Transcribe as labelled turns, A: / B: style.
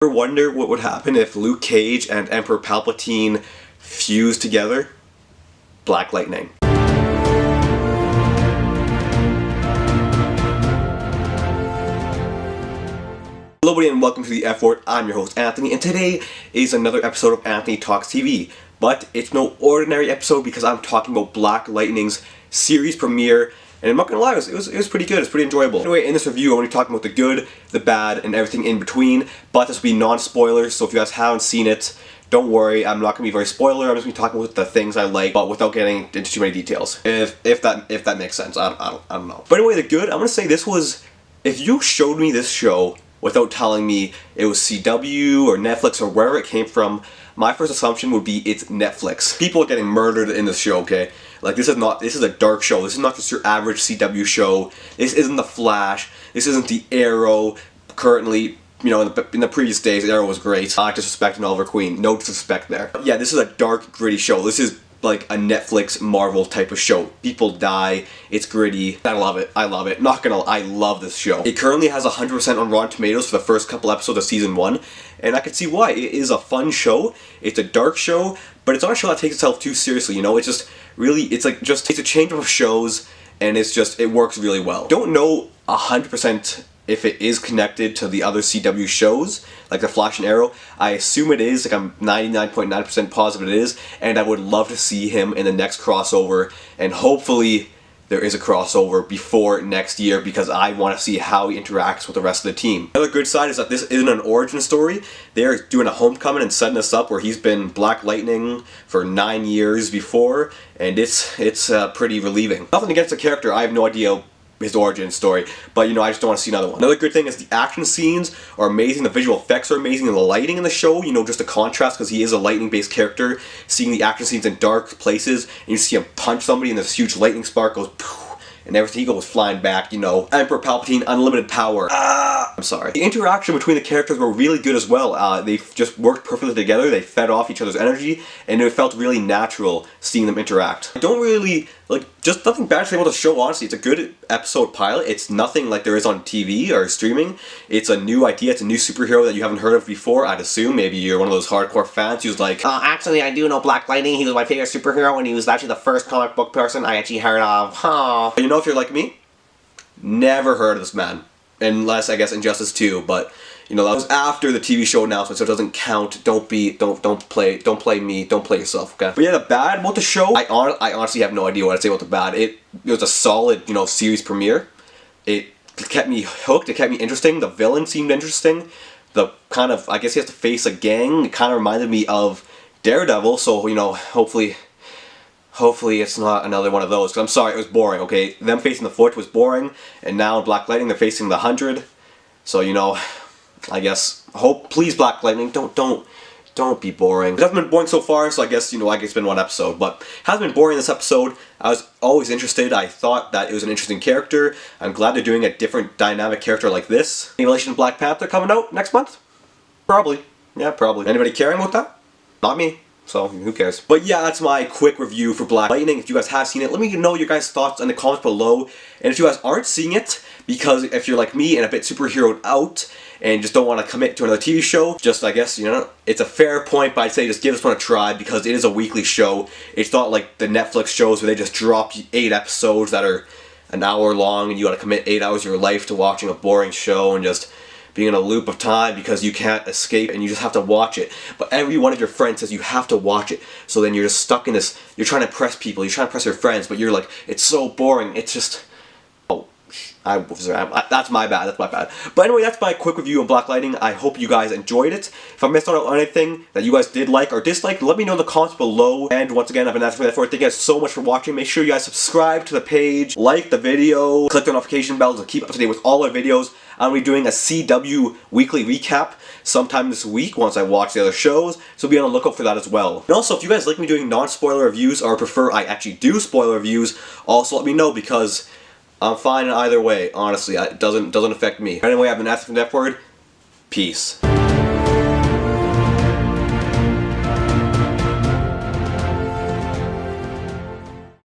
A: Ever wonder what would happen if Luke Cage and Emperor Palpatine fused together? Black lightning. Hello everybody and welcome to the F Word. I'm your host Anthony, and today is another episode of Anthony Talks TV. But it's no ordinary episode because I'm talking about Black Lightning's series premiere, and I'm not gonna lie, it was pretty good, it's pretty enjoyable. Anyway, in this review I'm going to be talking about the good, the bad, and everything in between, but this will be non-spoilers, so if you guys haven't seen it, don't worry, I'm not going to be very spoiler, I'm just going to be talking about the things I like, but without getting into too many details. If that makes sense, I don't know. But anyway, the good, I'm going to say this was, if you showed me this show without telling me it was CW or Netflix or wherever it came from, my first assumption would be it's Netflix. People are getting murdered in this show, okay? Like, this is a dark show. This is not just your average CW show. This isn't The Flash. This isn't The Arrow. Currently, you know, in the previous days, Arrow was great. Not disrespecting Oliver Queen. No disrespect there. Yeah, this is a dark, gritty show. This is like a Netflix Marvel type of show. People die, it's gritty. I love it. I love it. Not gonna lie, I love this show. It currently has 100% on Rotten Tomatoes for the first couple episodes of season 1, and I can see why. It is a fun show, it's a dark show, but it's not a show that takes itself too seriously, you know? It's just really, it's a change of shows, and it works really well. Don't know 100% if it is connected to the other CW shows, like The Flash and Arrow. I assume it is, like I'm 99.9% positive it is, and I would love to see him in the next crossover, and hopefully there is a crossover before next year because I want to see how he interacts with the rest of the team. Another good side is that this isn't an origin story. They're doing a homecoming and setting us up where he's been Black Lightning for 9 years before, and it's pretty relieving. Nothing against the character, I have no idea his origin story, but you know, I just don't want to see another one. Another good thing is the action scenes are amazing, the visual effects are amazing, and the lighting in the show, you know, just a contrast because he is a lightning based character, seeing the action scenes in dark places, and you see him punch somebody and this huge lightning spark goes poof, and everything, he goes flying back, you know. Emperor Palpatine, unlimited power. I'm sorry. The interaction between the characters were really good as well. They just worked perfectly together, they fed off each other's energy, and it felt really natural seeing them interact. I don't really, just nothing bad to say about the show, honestly. It's a good episode pilot. It's nothing like there is on TV or streaming. It's a new idea, it's a new superhero that you haven't heard of before, I'd assume. Maybe you're one of those hardcore fans who's like, actually I do know Black Lightning, he was my favorite superhero, and he was actually the first comic book person I actually heard of, huh. You know, if you're like me, never heard of this man. Unless, I guess, Injustice 2, but, you know, that was after the TV show announcement, so it doesn't count. Don't play me, don't play yourself, okay? But yeah, the bad about the show, I honestly have no idea what I'd say about the bad. It was a solid, you know, series premiere. It kept me hooked, it kept me interesting, the villain seemed interesting. The kind of, I guess he has to face a gang, it kind of reminded me of Daredevil, so, you know, hopefully it's not another one of those, because I'm sorry, it was boring, okay? Them facing the Foot was boring, and now in Black Lightning they're facing the 100. So, you know, I guess, please Black Lightning, don't be boring. It hasn't been boring so far, so I guess, you know, it's been one episode, but it hasn't been boring this episode. I was always interested, I thought that it was an interesting character. I'm glad they're doing a different dynamic character like this. Any relation to Black Panther coming out next month? Probably. Yeah, probably. Anybody caring about that? Not me. So, who cares? But yeah, that's my quick review for Black Lightning. If you guys have seen it, let me know your guys' thoughts in the comments below. And if you guys aren't seeing it, because if you're like me and a bit superheroed out, and just don't want to commit to another TV show, just, I guess, you know, it's a fair point, but I'd say just give this one a try, because it is a weekly show. It's not like the Netflix shows where they just drop 8 episodes that are an hour long, and you gotta commit 8 hours of your life to watching a boring show, and just being in a loop of time because you can't escape and you just have to watch it. But every one of your friends says you have to watch it. So then you're just stuck in this, you're trying to impress people, you're trying to impress your friends, but you're like, it's so boring, it's just, that's my bad, that's my bad. But anyway, that's my quick review on Black Lightning. I hope you guys enjoyed it. If I missed out on anything that you guys did like or dislike, let me know in the comments below. And once again, I've been asking for that. Thank you guys so much for watching. Make sure you guys subscribe to the page, like the video, click the notification bell to keep up to date with all our videos. I'm going to be doing a CW weekly recap sometime this week once I watch the other shows, so be on the lookout for that as well. And also, if you guys like me doing non-spoiler reviews or prefer I actually do spoiler reviews, also let me know, because I'm fine in either way, honestly. It doesn't affect me. Anyway, I've been asking for the F Word. Peace.